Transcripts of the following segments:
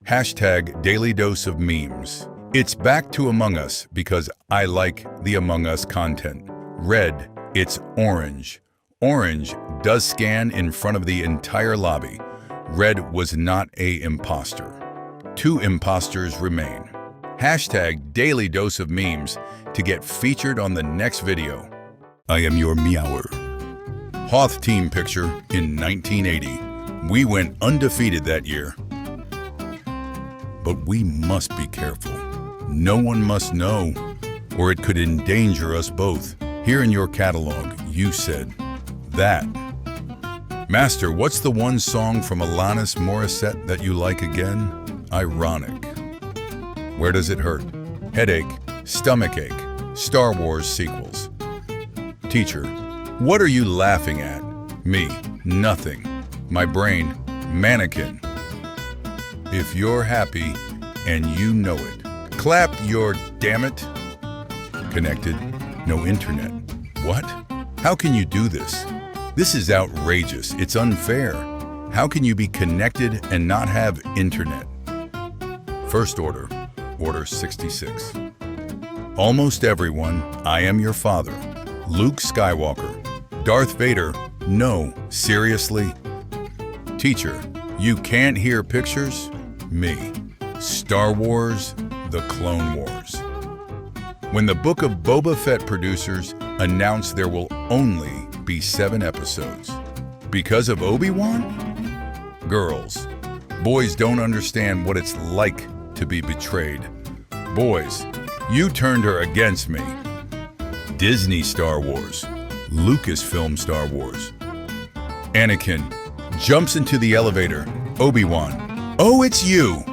Hashtag Daily Dose of Memes. It's back to Among Us because I like the Among Us content. Red, it's orange. Orange does scan in front of the entire lobby. Red was not an imposter. 2 imposters remain. Hashtag Daily Dose of Memes to get featured on the next video. I am your meower. Hoth team picture in 1980. We went undefeated that year. But we must be careful. No one must know, or it could endanger us both. Here in your catalog, you said that. Master, what's the one song from Alanis Morissette that you like again? Ironic. Where does it hurt? Headache, stomachache, Star Wars sequels. Teacher, what are you laughing at? Me, nothing. My brain, mannequin. If you're happy and you know it, clap your damn it. Connected, no internet. What? How can you do this? This is outrageous. It's unfair. How can you be connected and not have internet? First order, Order 66. Almost everyone, I am your father. Luke Skywalker. Darth Vader, no, seriously? Teacher, you can't hear pictures? Me. Star Wars, The Clone Wars. When the Book of Boba Fett producers announced there will only be 7 episodes. Because of Obi-Wan? Girls. Boys don't understand what it's like to be betrayed. Boys, you turned her against me. Disney Star Wars. Lucasfilm Star Wars. Anakin jumps into the elevator. Obi-Wan. Oh, it's you!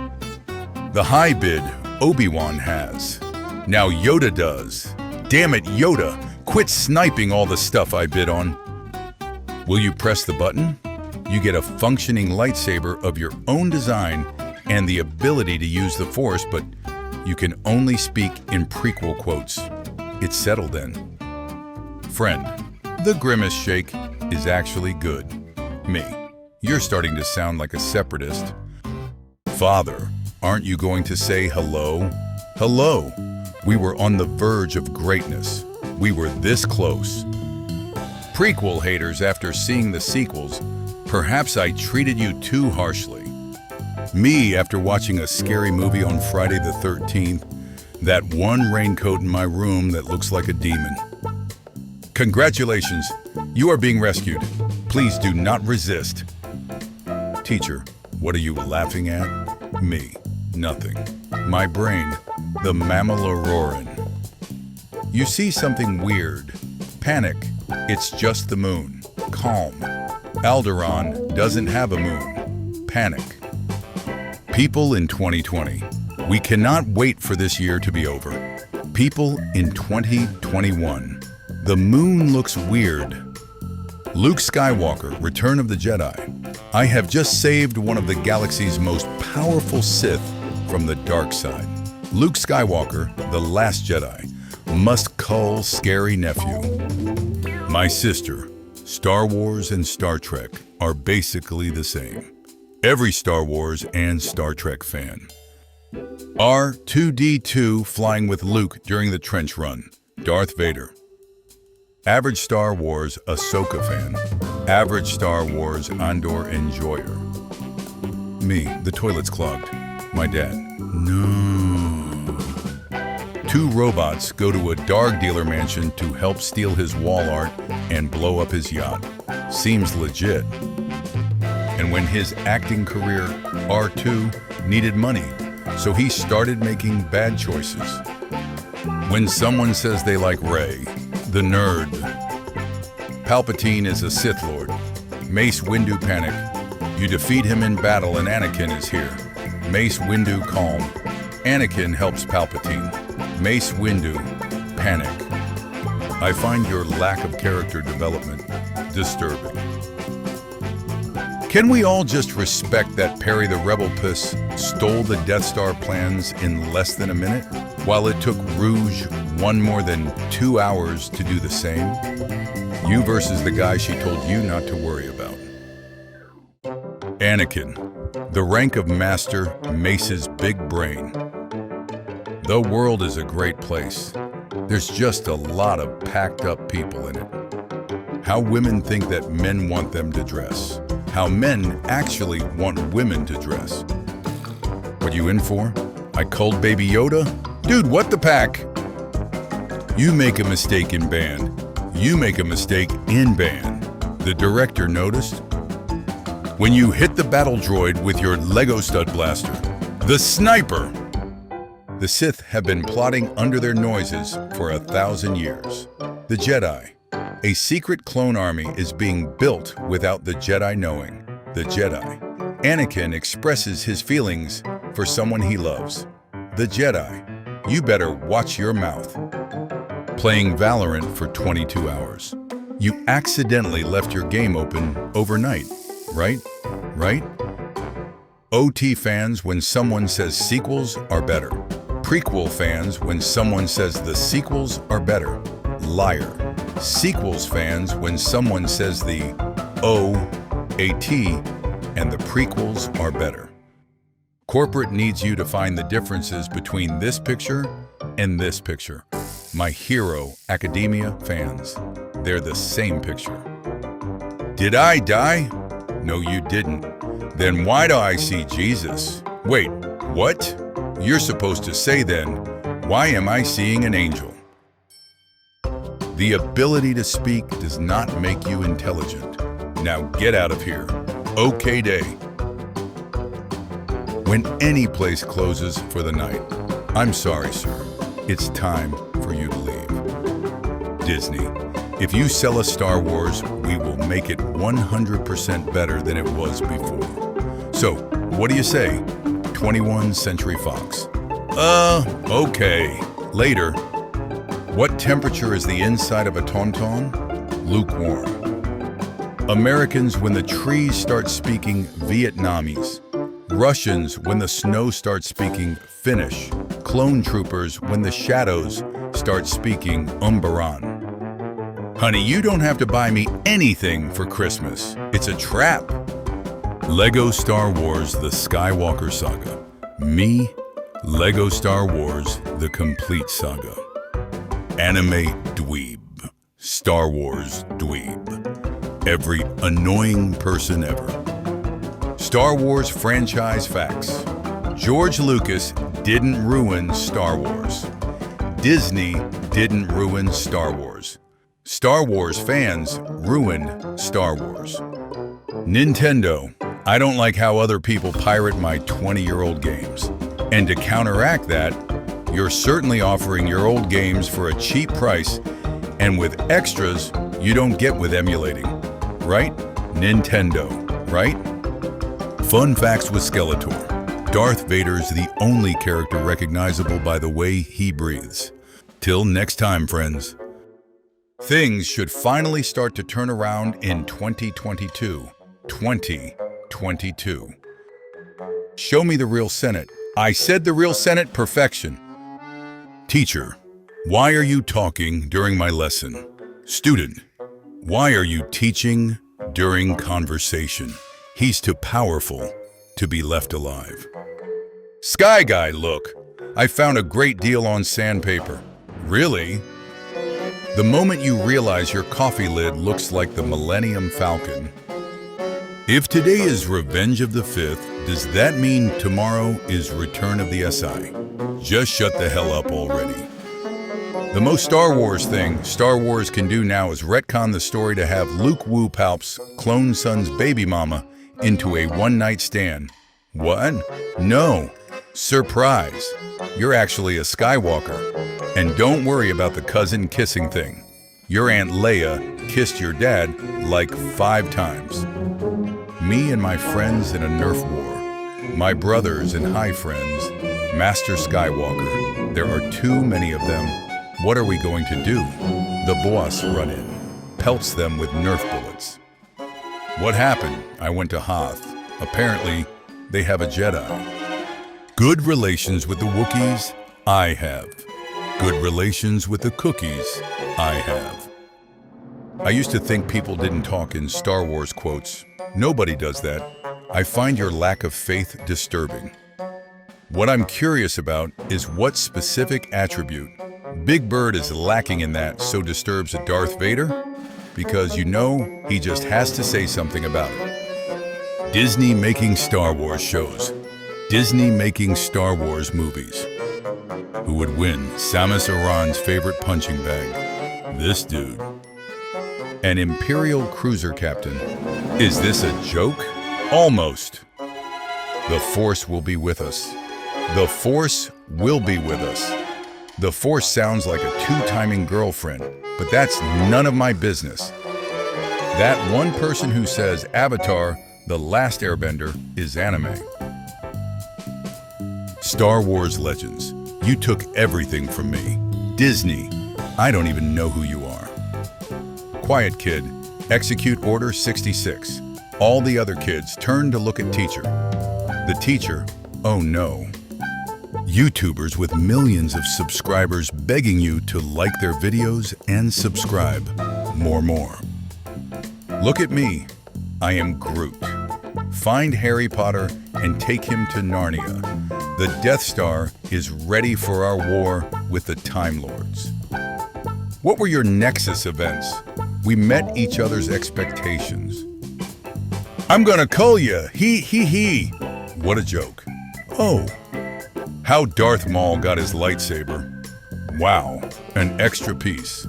The high bid Obi-Wan has. Now Yoda does. Damn it, Yoda! Quit sniping all the stuff I bid on. Will you press the button? You get a functioning lightsaber of your own design and the ability to use the Force, but you can only speak in prequel quotes. It's settled then. Friend, the grimace shake is actually good. Me, you're starting to sound like a separatist. Father, aren't you going to say hello? Hello. We were on the verge of greatness. We were this close. Prequel haters, after seeing the sequels, perhaps I treated you too harshly. Me, after watching a scary movie on Friday the 13th, that one raincoat in my room that looks like a demon. Congratulations, you are being rescued. Please do not resist. Teacher, what are you laughing at? Me, nothing. My brain, the Mammaloran. You see something weird. Panic, it's just the moon. Calm. Alderaan doesn't have a moon. Panic. People in 2020. We cannot wait for this year to be over. People in 2021. The moon looks weird. Luke Skywalker, Return of the Jedi. I have just saved one of the galaxy's most powerful Sith from the dark side. Luke Skywalker, the last Jedi, must cull scary nephew. My sister, Star Wars and Star Trek are basically the same. Every Star Wars and Star Trek fan. R2-D2 flying with Luke during the trench run. Darth Vader. Average Star Wars Ahsoka fan. Average Star Wars Andor enjoyer. Me, the toilet's clogged. My dad. No. 2 robots go to a dog dealer mansion to help steal his wall art and blow up his yacht. Seems legit. And when his acting career, R2 needed money, so he started making bad choices. When someone says they like Rey, the nerd. Palpatine is a Sith Lord. Mace Windu panic. You defeat him in battle and Anakin is here. Mace Windu calm. Anakin helps Palpatine. Mace Windu panic. I find your lack of character development disturbing. Can we all just respect that Perry the Rebel Puss stole the Death Star plans in less than a minute, while it took Rouge more than 2 hours to do the same? You versus the guy she told you not to worry about. Anakin, The rank of Master Mace's big brain. The world is a great place. There's just a lot of packed up people in it. How women think that men want them to dress. How men actually want women to dress. What you in for? I called Baby Yoda? Dude, what the pack? You make a mistake in band. You make a mistake in band. The director noticed. When you hit the battle droid with your Lego stud blaster. The sniper! The Sith have been plotting under their noses for 1,000 years. The Jedi. A secret clone army is being built without the Jedi knowing. The Jedi. Anakin expresses his feelings for someone he loves. The Jedi. You better watch your mouth. Playing Valorant for 22 hours. You accidentally left your game open overnight, right? Right? OT fans when someone says sequels are better. Prequel fans when someone says the sequels are better. Liar. Sequels fans when someone says the O-A-T and the prequels are better. Corporate needs you to find the differences between this picture and this picture. My Hero Academia fans. They're the same picture. Did I die? No, you didn't. Then why do I see Jesus? Wait, what? You're supposed to say then, why am I seeing an angel? The ability to speak does not make you intelligent. Now get out of here. Okay day. When any place closes for the night, I'm sorry, sir. It's time for you to leave. Disney, if you sell us Star Wars, we will make it 100% better than it was before. So, what do you say? 21st Century Fox. Okay. Later. What temperature is the inside of a tauntaun? Lukewarm. Americans when the trees start speaking Vietnamese. Russians when the snow starts speaking Finnish. Clone troopers when the shadows start speaking Umbaran. Honey, you don't have to buy me anything for Christmas. It's a trap. Lego Star Wars The Skywalker Saga. Me, Lego Star Wars The Complete Saga. Anime dweeb. Star Wars dweeb. Every annoying person ever. Star Wars franchise facts. George Lucas didn't ruin Star Wars. Disney didn't ruin Star Wars. Star Wars fans ruined Star Wars. Nintendo. I don't like how other people pirate my 20-year-old games. And to counteract that, you're certainly offering your old games for a cheap price and with extras you don't get with emulating. Right? Nintendo, right? Fun facts with Skeletor. Darth Vader's the only character recognizable by the way he breathes. Till next time, friends. Things should finally start to turn around in 2022. 2022. Show me the real Senate. I said the real Senate, perfection. Teacher, why are you talking during my lesson? Student, why are you teaching during conversation? He's too powerful to be left alive. Sky Guy, look. I found a great deal on sandpaper. Really? The moment you realize your coffee lid looks like the Millennium Falcon. If today is Revenge of the 5th, does that mean tomorrow is Return of the SI? Just shut the hell up already. The most Star Wars thing Star Wars can do now is retcon the story to have Luke Woo Palp's clone son's baby mama into a one-night stand. What? No. Surprise. You're actually a Skywalker. And don't worry about the cousin kissing thing. Your Aunt Leia kissed your dad like 5 times. Me and my friends in a Nerf war. My brothers and high friends. Master Skywalker. There are too many of them. What are we going to do? The boss run in. Pelts them with Nerf bullets. What happened? I went to Hoth. Apparently, they have a Jedi. Good relations with the Wookiees? I have. Good relations with the cookies? I have. I used to think people didn't talk in Star Wars quotes. Nobody does that. I find your lack of faith disturbing. What I'm curious about is what specific attribute Big Bird is lacking in that so disturbs a Darth Vader? Because you know he just has to say something about it. Disney making Star Wars shows. Disney making Star Wars movies. Who would win Samus Aran's favorite punching bag? This dude. An Imperial cruiser captain. Is this a joke? Almost. The Force will be with us. The Force will be with us. The Force sounds like a two-timing girlfriend, but that's none of my business. That one person who says Avatar, The Last Airbender, is anime. Star Wars Legends. You took everything from me. Disney. I don't even know who you are. Quiet kid. Execute Order 66. All the other kids turn to look at teacher. The teacher, oh no. YouTubers with millions of subscribers begging you to like their videos and subscribe. More. Look at me. I am Groot. Find Harry Potter and take him to Narnia. The Death Star is ready for our war with the Time Lords. What were your Nexus events? We met each other's expectations. I'm gonna call ya, he. What a joke. Oh. How Darth Maul got his lightsaber. Wow, an extra piece.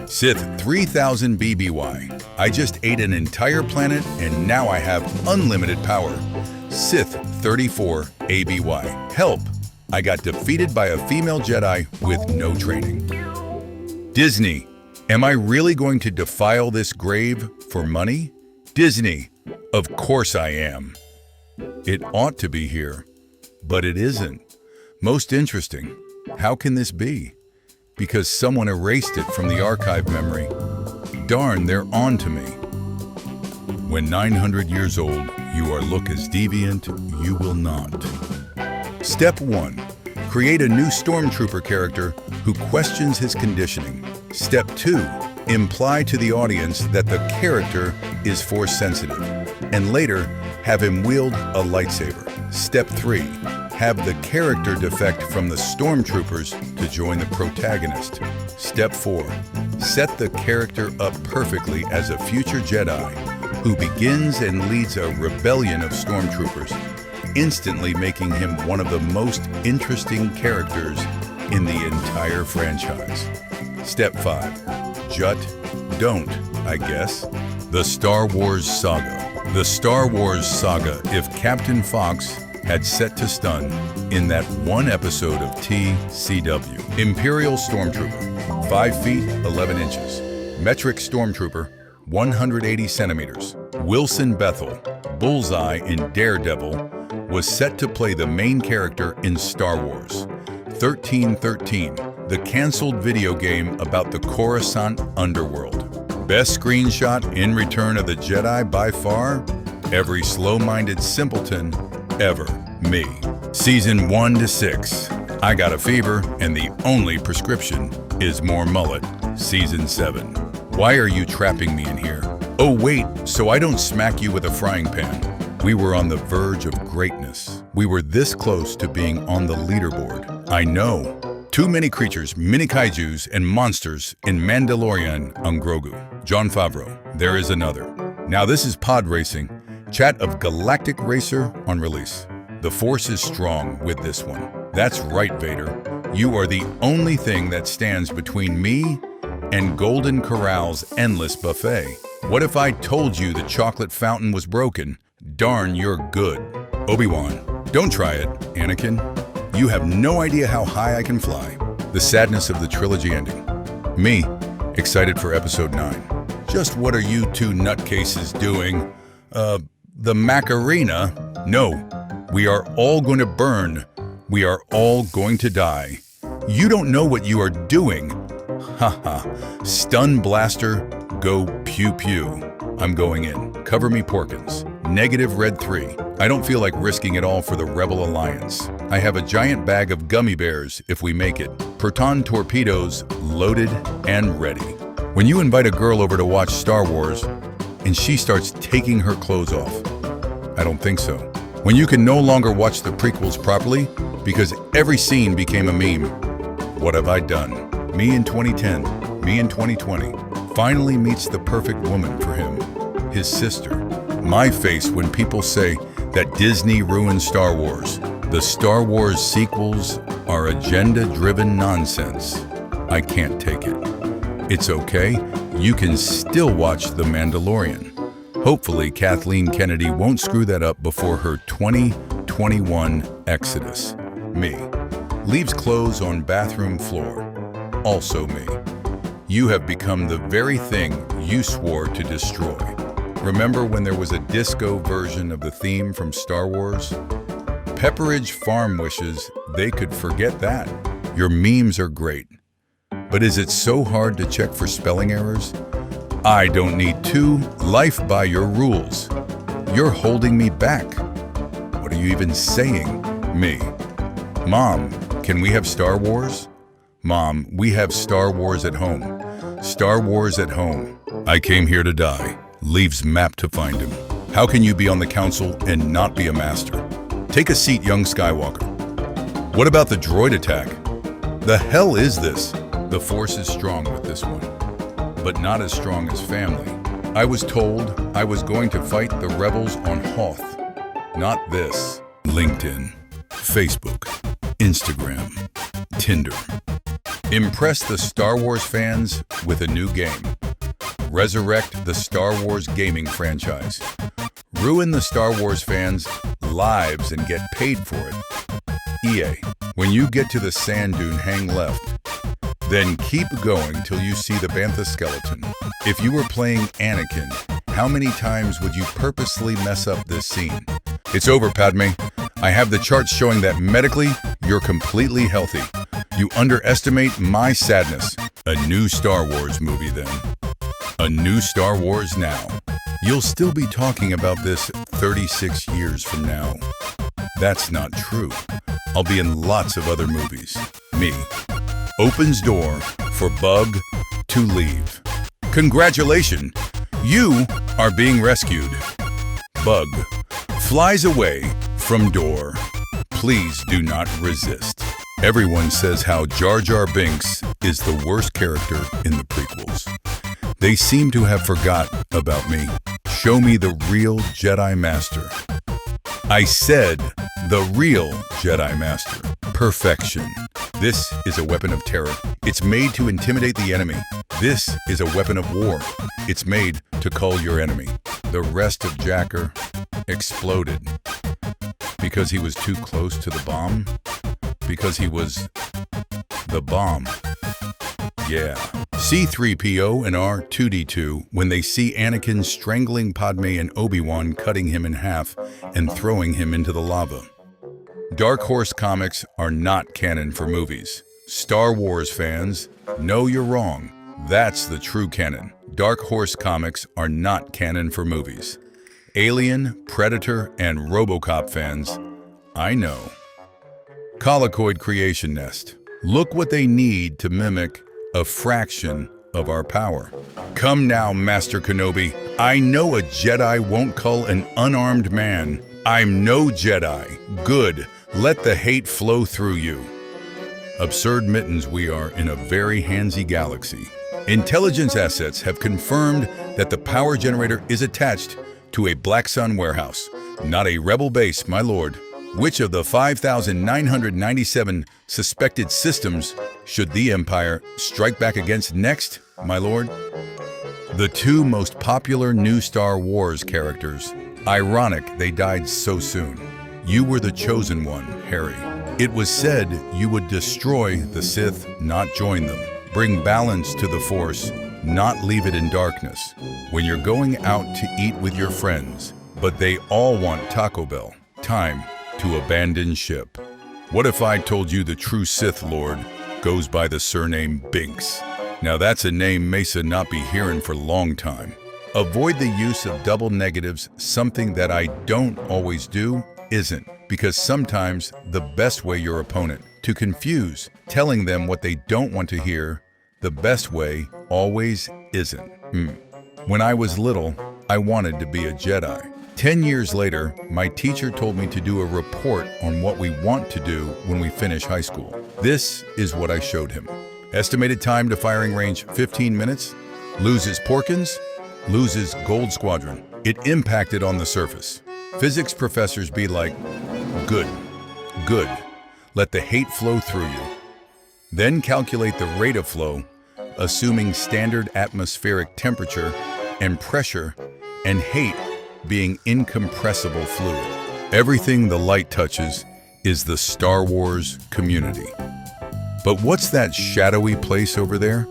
Sith 3000 BBY. I just ate an entire planet and now I have unlimited power. Sith 34 ABY. Help! I got defeated by a female Jedi with no training. Disney. Am I really going to defile this grave for money? Disney. Of course I am. It ought to be here, but it isn't. Most interesting. How can this be? Because someone erased it from the archive memory. Darn, they're on to me. When 900 years old, you are look as deviant, you will not. Step 1. Create a new Stormtrooper character who questions his conditioning. Step 2. Imply to the audience that the character is Force sensitive, and later have him wield a lightsaber. Step 3. Have the character defect from the Stormtroopers to join the protagonist. Step 4. Set the character up perfectly as a future Jedi who begins and leads a rebellion of Stormtroopers, instantly making him one of the most interesting characters in the entire franchise. Step 5. Jut, don't, I guess. The Star Wars Saga. The Star Wars Saga if Captain Fox had set to stun in that one episode of TCW. Imperial Stormtrooper, 5 feet 11 inches. Metric Stormtrooper, 180 centimeters. Wilson Bethel, Bullseye in Daredevil, was set to play the main character in Star Wars. 1313, the canceled video game about the Coruscant underworld. Best screenshot in Return of the Jedi by far? Every slow-minded simpleton ever. Me. Season 1 to 6. I got a fever, and the only prescription is more mullet. Season 7. Why are you trapping me in here? Oh wait, so I don't smack you with a frying pan. We were on the verge of greatness. We were this close to being on the leaderboard. I know. Too many creatures, mini kaijus, and monsters in Mandalorian on Grogu. Jon Favreau. There is another. Now this is pod racing. Chat of Galactic Racer on release. The Force is strong with this one. That's right, Vader. You are the only thing that stands between me and Golden Corral's endless buffet. What if I told you the chocolate fountain was broken? Darn, you're good. Obi-Wan. Don't try it, Anakin. You have no idea how high I can fly. The sadness of the trilogy ending. Me, excited for episode 9. Just what are you two nutcases doing? The Macarena? No, we are all going to burn. We are all going to die. You don't know what you are doing. Haha. Stun blaster, go pew pew. I'm going in. Cover me Porkins. Negative red 3. I don't feel like risking it all for the Rebel Alliance. I have a giant bag of gummy bears if we make it. Proton torpedoes loaded and ready. When you invite a girl over to watch Star Wars and she starts taking her clothes off, I don't think so. When you can no longer watch the prequels properly because every scene became a meme. What have I done? Me in 2010, me in 2020, finally meets the perfect woman for him, his sister. My face when people say that Disney ruined Star Wars. The Star Wars sequels are agenda-driven nonsense. I can't take it. It's okay, you can still watch The Mandalorian. Hopefully Kathleen Kennedy won't screw that up before her 2021 exodus. Me. Leaves clothes on bathroom floor. Also me. You have become the very thing you swore to destroy. Remember when there was a disco version of the theme from Star Wars? Pepperidge Farm wishes they could forget that. Your memes are great. But is it so hard to check for spelling errors? I don't need to. Life by your rules. You're holding me back. What are you even saying? Me. Mom, can we have Star Wars? Mom, we have Star Wars at home. Star Wars at home. I came here to die. Leaves map to find him. How can you be on the council and not be a master? Take a seat, young Skywalker. What about the droid attack? The hell is this? The Force is strong with this one, but not as strong as family. I was told I was going to fight the rebels on Hoth. Not this. LinkedIn, Facebook, Instagram, Tinder. Impress the Star Wars fans with a new game. Resurrect the Star Wars gaming franchise. Ruin the Star Wars fans' lives and get paid for it. EA, when you get to the sand dune, hang left. Then keep going till you see the Bantha skeleton. If you were playing Anakin, how many times would you purposely mess up this scene? It's over, Padme. I have the charts showing that medically, you're completely healthy. You underestimate my sadness. A new Star Wars movie then. A new Star Wars now. You'll still be talking about this 36 years from now. That's not true. I'll be in lots of other movies. Me. Opens door for Bug to leave. Congratulations, you are being rescued. Bug flies away from door. Please do not resist. Everyone says how Jar Jar Binks is the worst character in the prequels. They seem to have forgot about me. Show me the real Jedi Master. I said the real Jedi Master. Perfection. This is a weapon of terror. It's made to intimidate the enemy. This is a weapon of war. It's made to cull your enemy. The rest of Jacker exploded. Because he was too close to the bomb? Because he was the bomb. Yeah. C-3PO and R2-D2 when they see Anakin strangling Padme and Obi-Wan, cutting him in half and throwing him into the lava. Dark Horse comics are not canon for movies. Star Wars fans, know you're wrong. That's the true canon. Dark Horse comics are not canon for movies. Alien, Predator, and RoboCop fans, I know. Collocoid Creation Nest. Look what they need to mimic a fraction of our power. Come now, Master Kenobi. I know a Jedi won't cull an unarmed man. I'm no Jedi. Good. Let the hate flow through you. Absurd mittens we are in a very handsy galaxy. Intelligence assets have confirmed that the power generator is attached to a Black Sun warehouse, not a rebel base, my lord. Which of the 5,997 suspected systems should the Empire strike back against next, my lord? The two most popular new Star Wars characters. Ironic they died so soon. You were the chosen one, Harry. It was said you would destroy the Sith, not join them. Bring balance to the Force, not leave it in darkness. When you're going out to eat with your friends, but they all want Taco Bell. Time to abandon ship. What if I told you the true Sith Lord goes by the surname Binks? Now that's a name Mesa not be hearing for a long time. Avoid the use of double negatives. Something that I don't always do isn't, because sometimes the best way your opponent to confuse, telling them what they don't want to hear, the best way always isn't. When I was little, I wanted to be a Jedi. 10 years later, my teacher told me to do a report on what we want to do when we finish high school. This is what I showed him. Estimated time to firing range 15 minutes. Loses Porkins, loses Gold Squadron. It impacted on the surface. Physics professors be like, good, good. Let the hate flow through you. Then calculate the rate of flow, assuming standard atmospheric temperature and pressure, and hate being incompressible fluid. Everything the light touches is the Star Wars community. But what's that shadowy place over there?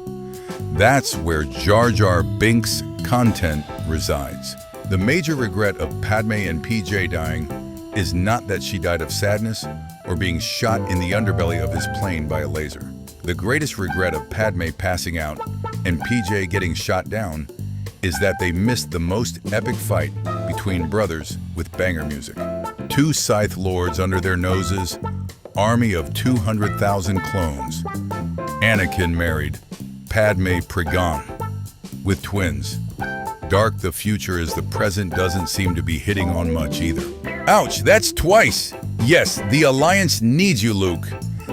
That's where Jar Jar Binks' content resides. The major regret of Padme and PJ dying is not that she died of sadness or being shot in the underbelly of his plane by a laser. The greatest regret of Padme passing out and PJ getting shot down is that they missed the most epic fight between brothers with banger music. Two Scythe Lords under their noses, army of 200,000 clones. Anakin married, Padme pregnant, with twins. Dark the future as the present doesn't seem to be hitting on much either. Ouch, that's twice! Yes, the Alliance needs you, Luke.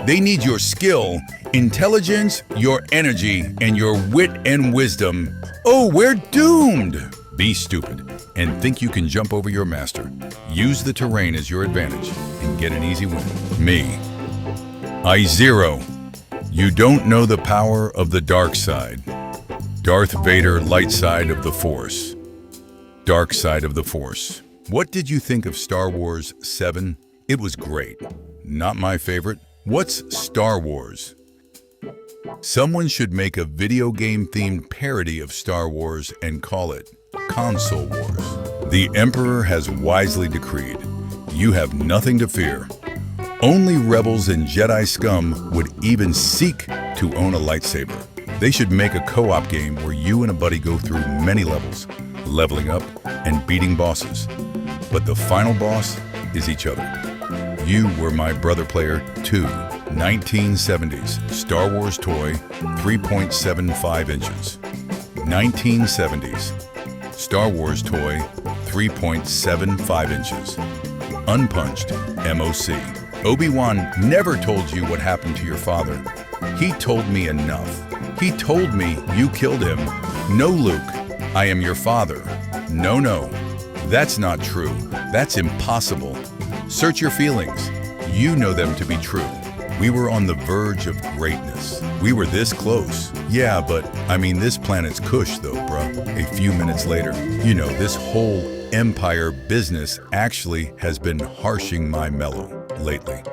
They need your skill, intelligence, your energy, and your wit and wisdom. Oh, we're doomed! Be stupid and think you can jump over your master. Use the terrain as your advantage and get an easy win. Me. I-Zero. You don't know the power of the dark side. Darth Vader, light side of the Force. Dark side of the Force. What did you think of Star Wars 7? It was great. Not my favorite. What's Star Wars? Someone should make a video game-themed parody of Star Wars and call it Console Wars. The Emperor has wisely decreed, you have nothing to fear. Only rebels and Jedi scum would even seek to own a lightsaber. They should make a co-op game where you and a buddy go through many levels, leveling up and beating bosses. But the final boss is each other. You were my brother player too. 1970s Star Wars toy, 3.75 inches. 1970s Star Wars toy, 3.75 inches. Unpunched, MOC. Obi-Wan never told you what happened to your father. He told me enough. He told me you killed him. No, Luke, I am your father. No, that's not true. That's impossible. Search your feelings. You know them to be true. We were on the verge of greatness. We were this close. Yeah, but I mean, this planet's cush though, bruh. A few minutes later, you know, this whole empire business actually has been harshing my mellow lately.